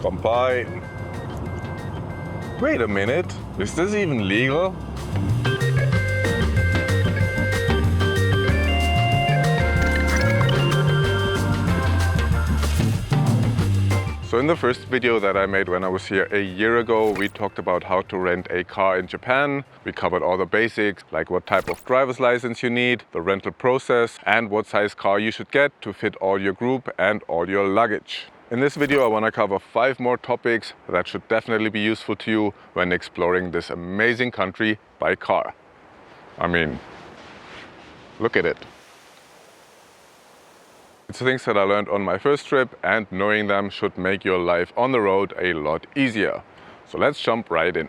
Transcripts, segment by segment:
Combine. Wait a minute, is this even legal? So in the first video that I made when I was here a year ago, we talked about how to rent a car in Japan. We covered all the basics, like what type of driver's license you need, the rental process, and what size car you should get to fit all your group and all your luggage. In this video, I want to cover 5 more topics that should definitely be useful to you when exploring this amazing country by car. I mean, look at it. It's things that I learned on my first trip, and knowing them should make your life on the road a lot easier. So let's jump right in.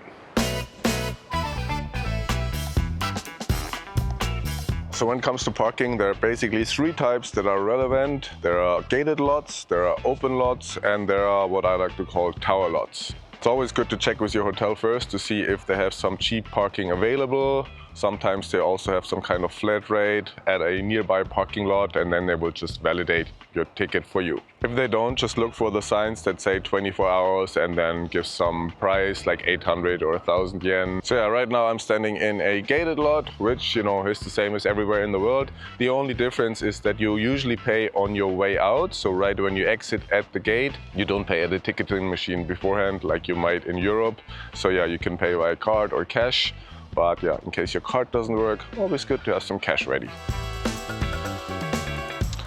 So when it comes to parking, there are basically 3 types that are relevant. There are gated lots, there are open lots, and there are what I like to call tower lots. It's always good to check with your hotel first to see if they have some cheap parking available. Sometimes they also have some kind of flat rate at a nearby parking lot, and then they will just validate your ticket for you. If they don't, just look for the signs that say 24 hours and then give some price like 800 or 1000 yen. So yeah, right now I'm standing in a gated lot, which, you know, is the same as everywhere in the world. The only difference is that you usually pay on your way out. So right when you exit at the gate, you don't pay at the ticketing machine beforehand like you might in Europe. So yeah, you can pay by card or cash. But yeah, in case your card doesn't work, always good to have some cash ready.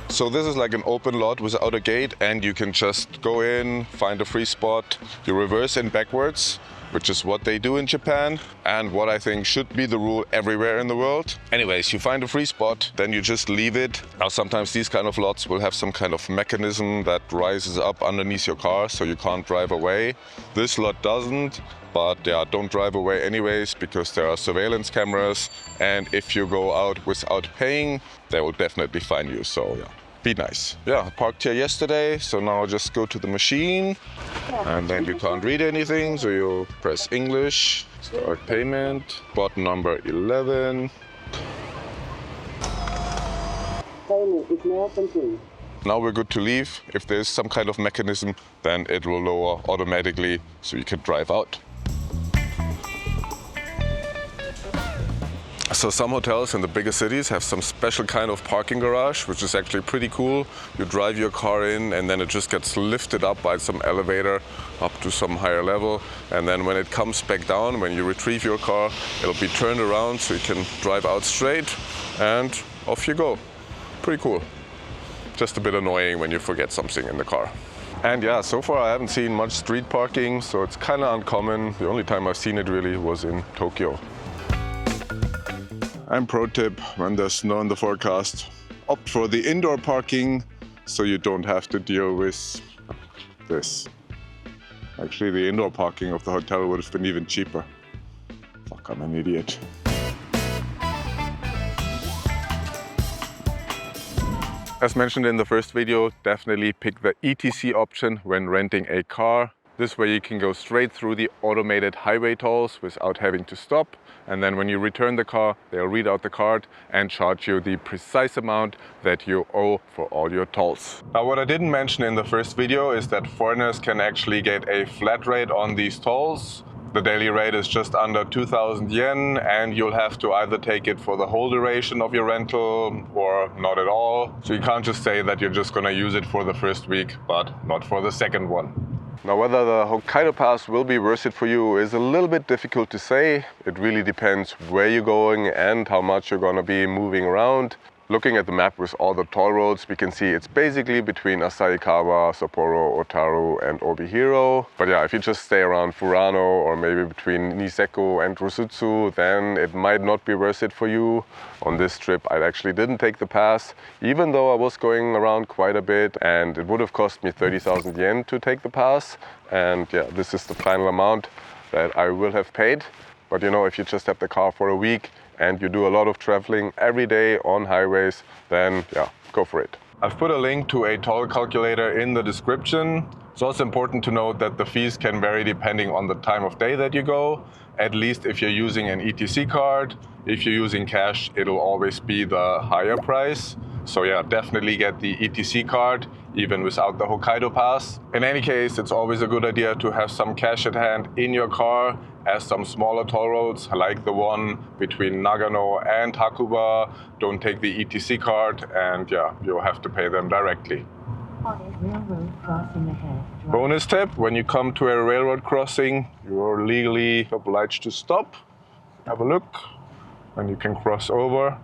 So this is like an open lot without a gate, and you can just go in, find a free spot. You reverse in backwards, which is what they do in Japan, and what I think should be the rule everywhere in the world. Anyways, you find a free spot, then you just leave it. Now sometimes these kind of lots will have some kind of mechanism that rises up underneath your car so you can't drive away. This lot doesn't. But yeah, don't drive away anyways, because there are surveillance cameras, and if you go out without paying, they will definitely fine you. So yeah, be nice. Yeah, I parked here yesterday, so now just go to the machine, and then you can't read anything, so you press English, start payment, button number 11. Payment is now complete. Now we're good to leave. If there's some kind of mechanism, then it will lower automatically, so you can drive out. So some hotels in the bigger cities have some special kind of parking garage, which is actually pretty cool. You drive your car in, and then it just gets lifted up by some elevator up to some higher level. And then when it comes back down, when you retrieve your car, it'll be turned around so you can drive out straight, and off you go. Pretty cool. Just a bit annoying when you forget something in the car. And yeah, so far I haven't seen much street parking, so it's kind of uncommon. The only time I've seen it really was in Tokyo. And pro tip, when there's snow in the forecast, opt for the indoor parking so you don't have to deal with this. Actually, the indoor parking of the hotel would have been even cheaper. Fuck, I'm an idiot. As mentioned in the first video, definitely pick the ETC option when renting a car. This way you can go straight through the automated highway tolls without having to stop. And then when you return the car, they'll read out the card and charge you the precise amount that you owe for all your tolls. Now, what I didn't mention in the first video is that foreigners can actually get a flat rate on these tolls. The daily rate is just under 2000 yen, and you'll have to either take it for the whole duration of your rental or not at all. So you can't just say that you're just gonna use it for the first week, but not for the second one. Now, whether the Hokkaido Pass will be worth it for you is a little bit difficult to say. It really depends where you're going and how much you're gonna be moving around. Looking at the map with all the toll roads, we can see it's basically between Asahikawa, Sapporo, Otaru and Obihiro. But yeah, if you just stay around Furano or maybe between Niseko and Rusutsu, then it might not be worth it for you. On this trip, I actually didn't take the pass, even though I was going around quite a bit, and it would have cost me 30,000 yen to take the pass. And yeah, this is the final amount that I will have paid. But you know, if you just have the car for a week and you do a lot of traveling every day on highways, then yeah, go for it. I've put a link to a toll calculator in the description. It's also important to note that the fees can vary depending on the time of day that you go, at least if you're using an ETC card. If you're using cash, it'll always be the higher price. So yeah, definitely get the ETC card, even without the Hokkaido Pass. In any case, it's always a good idea to have some cash at hand in your car, as some smaller toll roads, like the one between Nagano and Hakuba, don't take the ETC card, and yeah, you'll have to pay them directly. Railroad crossing ahead. Bonus tip, when you come to a railroad crossing, you're legally obliged to stop, have a look, and you can cross over.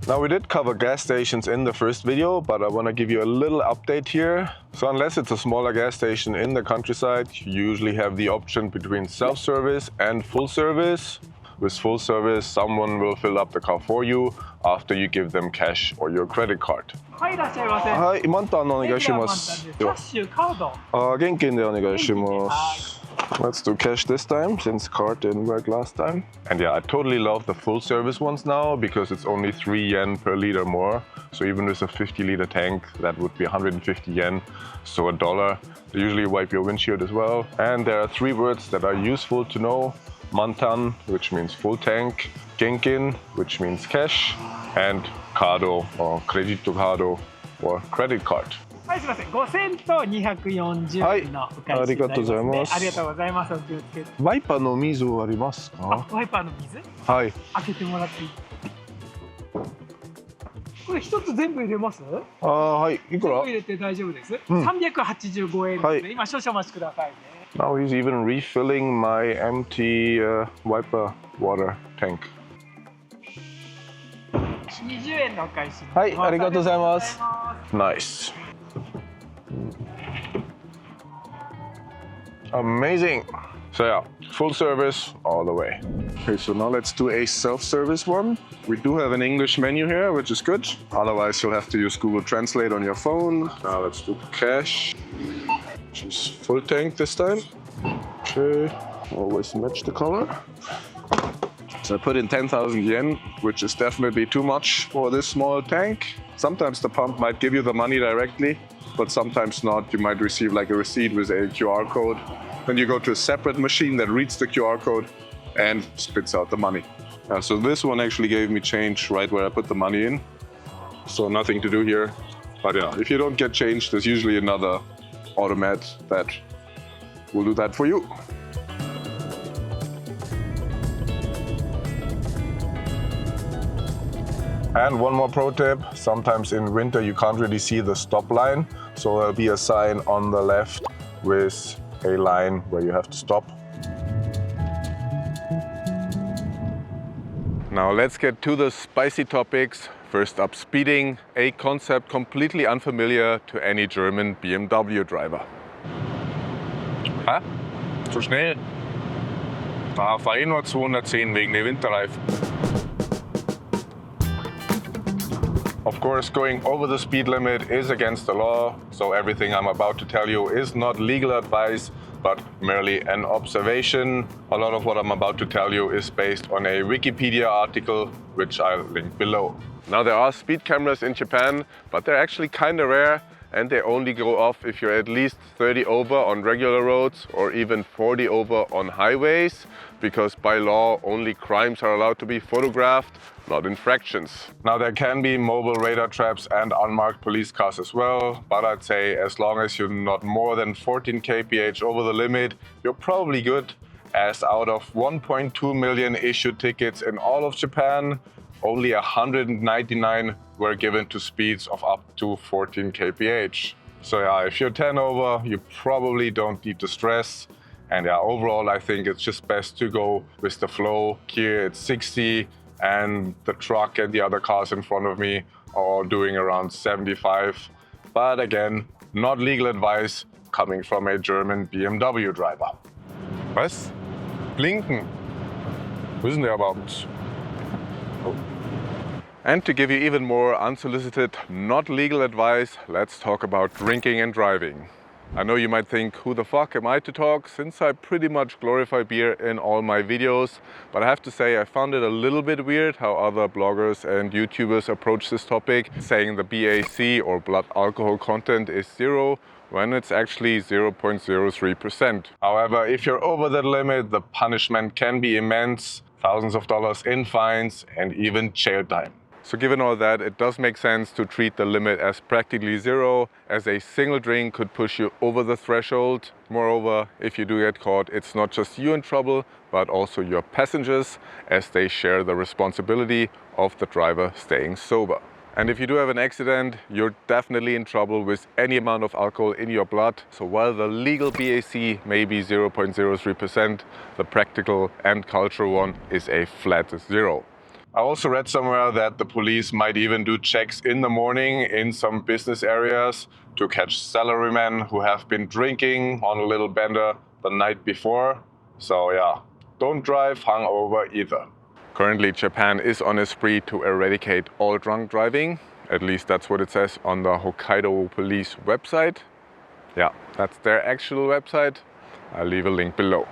Now, we did cover gas stations in the first video, but I want to give you a little update here. So unless it's a smaller gas station in the countryside, you usually have the option between self-service and full service. With full service, someone will fill up the car for you after you give them cash or your credit card. はい、いらっしゃいませ。はい、満タンお願いしまレす。ギュラー満タンです。キャッシュ、カード。現金でお願いします。Let's do cash this time, since card didn't work last time. And yeah, I totally love the full service ones now because it's only 3 yen per liter more. So even with a 50-liter tank, that would be 150 yen, so $1. They usually wipe your windshield as well. And there are 3 words that are useful to know. Mantan, which means full tank, Genkin, which means cash, and Kado or Credito Kado or credit card. はい、すみません。5000と240円のお返しになりますね。ありがとうございます。ありがとうございます。お気をつけて。ワイパーの水ありますか？ワイパーの水？はい。開けてもらっていい？これ一つ全部入れます？はい。いくら？全部入れて大丈夫です。385円ですね。はい。今少々お待ちくださいね。Now he's even refilling my empty wiper water tank. 20円のお返し。はい、ありがとうございます。Nice. Amazing. So yeah, full service all the way. Okay, so now let's do a self-service one. We do have an English menu here, which is good. Otherwise, you'll have to use Google Translate on your phone. Now let's do cash. Choose full tank this time. Okay, always match the color. So I put in 10,000 yen, which is definitely too much for this small tank. Sometimes the pump might give you the money directly, but sometimes not. You might receive like a receipt with a QR code. Then you go to a separate machine that reads the QR code and spits out the money. So this one actually gave me change right where I put the money in. So nothing to do here. But yeah, if you don't get change, there's usually another automat that will do that for you. And one more pro tip, sometimes in winter you can't really see the stop line, so there'll be a sign on the left with a line where you have to stop. Now let's get to the spicy topics. First up, speeding, a concept completely unfamiliar to any German BMW driver. Hä? Zu schnell? Fahr eh nur 210 wegen der Winterreifen. Of course, going over the speed limit is against the law, so everything I'm about to tell you is not legal advice, but merely an observation. A lot of what I'm about to tell you is based on a Wikipedia article, which I'll link below. Now, there are speed cameras in Japan, but they're actually kind of rare, and they only go off if you're at least 30 over on regular roads or even 40 over on highways, because by law only crimes are allowed to be photographed, not infractions. Now, there can be mobile radar traps and unmarked police cars as well, but I'd say as long as you're not more than 14 kph over the limit, you're probably good, as out of 1.2 million issued tickets in all of Japan, only 199 were given to speeds of up to 14 kph. So yeah, if you're 10 over, you probably don't need to stress. And yeah, overall, I think it's just best to go with the flow. Here it's 60, and the truck and the other cars in front of me are all doing around 75. But again, not legal advice coming from a German BMW driver. Was? Blinken. Wo ist denn der überhaupt? Oh. And to give you even more unsolicited, not legal advice, let's talk about drinking and driving. I know you might think, who the fuck am I to talk, since I pretty much glorify beer in all my videos, but I have to say I found it a little bit weird how other bloggers and YouTubers approach this topic, saying the BAC or blood alcohol content is 0, when it's actually 0.03%. However, if you're over that limit, the punishment can be immense. thousands of dollars in fines and even jail time. So given all that, it does make sense to treat the limit as practically zero, as a single drink could push you over the threshold. Moreover, if you do get caught, it's not just you in trouble, but also your passengers, as they share the responsibility of the driver staying sober. And if you do have an accident, you're definitely in trouble with any amount of alcohol in your blood. So while the legal BAC may be 0.03%, the practical and cultural one is a flat zero. I also read somewhere that the police might even do checks in the morning in some business areas to catch salarymen who have been drinking on a little bender the night before. So yeah, don't drive hungover either. Currently, Japan is on a spree to eradicate all drunk driving. At least that's what it says on the Hokkaido police website. Yeah, that's their actual website. I'll leave a link below.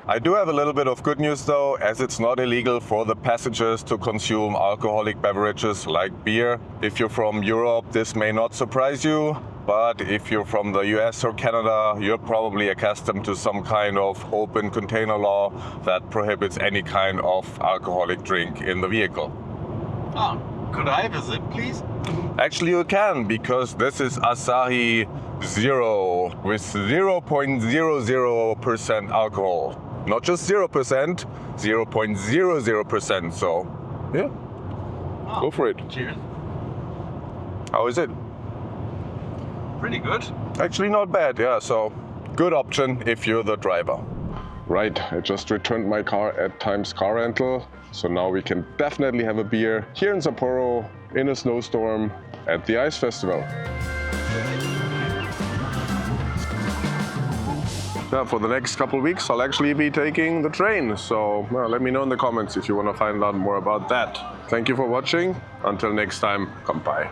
I do have a little bit of good news though, as it's not illegal for the passengers to consume alcoholic beverages like beer. If you're from Europe, this may not surprise you, but if you're from the US or Canada, you're probably accustomed to some kind of open container law that prohibits any kind of alcoholic drink in the vehicle. Oh, could I visit, please? Actually, you can, because this is Asahi Zero with 0.00% alcohol. Not just 0%, 0.00%. So, yeah, go for it. Cheers. How is it? Pretty good. Actually, not bad. Yeah, so good option if you're the driver. Right, I just returned my car at Times Car Rental. So now we can definitely have a beer here in Sapporo in a snowstorm at the Ice Festival. Yeah, for the next couple of weeks, I'll actually be taking the train. So let me know in the comments if you want to find out more about that. Thank you for watching. Until next time, kanpai.